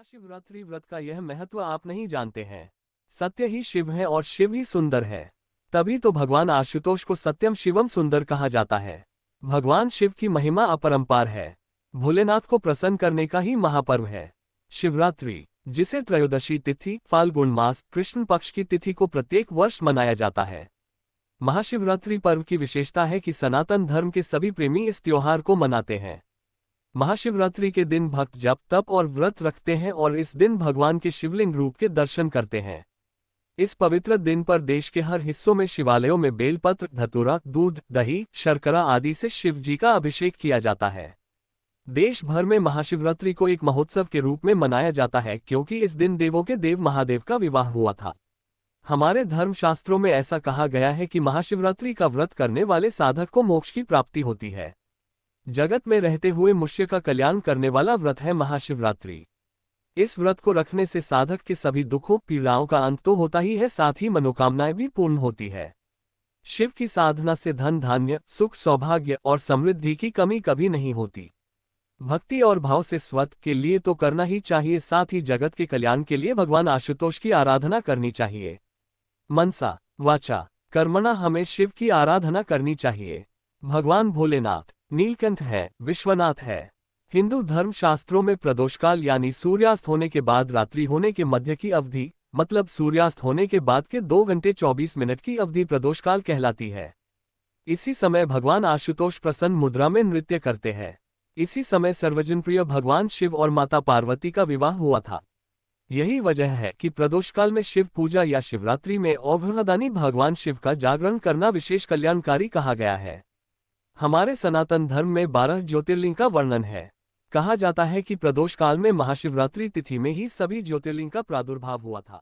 महाशिवरात्रि व्रत का यह महत्व आप नहीं जानते हैं। सत्य ही शिव है और शिव ही सुंदर है। तभी तो भगवान आशुतोष को सत्यम शिवम सुंदर कहा जाता है। भगवान शिव की महिमा अपरंपार है। भोलेनाथ को प्रसन्न करने का ही महापर्व है शिवरात्रि, जिसे त्रयोदशी तिथि फाल्गुन मास कृष्ण पक्ष की तिथि को प्रत्येक वर्ष मनाया जाता है। महाशिवरात्रि पर्व की विशेषता है कि सनातन धर्म के सभी प्रेमी इस त्योहार को मनाते हैं। महाशिवरात्रि के दिन भक्त जप तप और व्रत रखते हैं और इस दिन भगवान के शिवलिंग रूप के दर्शन करते हैं। इस पवित्र दिन पर देश के हर हिस्सों में शिवालयों में बेलपत्र, धतूरा, दूध, दही, शर्करा आदि से शिव जी का अभिषेक किया जाता है। देश भर में महाशिवरात्रि को एक महोत्सव के रूप में मनाया जाता है, क्योंकि इस दिन देवों के देव महादेव का विवाह हुआ था। हमारे धर्मशास्त्रों में ऐसा कहा गया है कि महाशिवरात्रि का व्रत करने वाले साधक को मोक्ष की प्राप्ति होती है। जगत में रहते हुए मनुष्य का कल्याण करने वाला व्रत है महाशिवरात्रि। इस व्रत को रखने से साधक के सभी दुखों पीड़ाओं का अंत तो होता ही है, साथ ही मनोकामनाएं भी पूर्ण होती है। शिव की साधना से धन धान्य सुख सौभाग्य और समृद्धि की कमी कभी नहीं होती। भक्ति और भाव से स्वत के लिए तो करना ही चाहिए, साथ ही जगत के कल्याण के लिए भगवान आशुतोष की आराधना करनी चाहिए। मनसा वाचा कर्मणा हमें शिव की आराधना करनी चाहिए। भगवान भोलेनाथ नीलकंठ है, विश्वनाथ है। हिंदू धर्म शास्त्रों में प्रदोषकाल यानी सूर्यास्त होने के बाद रात्रि होने के मध्य की अवधि, मतलब सूर्यास्त होने के बाद के 2 घंटे 24 मिनट की अवधि प्रदोषकाल कहलाती है। इसी समय भगवान आशुतोष प्रसन्न मुद्रा में नृत्य करते हैं। इसी समय सर्वजनप्रिय भगवान शिव और माता पार्वती का विवाह हुआ था। यही वजह है कि प्रदोषकाल में शिव पूजा या शिवरात्रि में औघड़दानी भगवान शिव का जागरण करना विशेष कल्याणकारी कहा गया है। हमारे सनातन धर्म में 12 ज्योतिर्लिंग का वर्णन है। कहा जाता है कि प्रदोष काल में महाशिवरात्रि तिथि में ही सभी ज्योतिर्लिंग का प्रादुर्भाव हुआ था।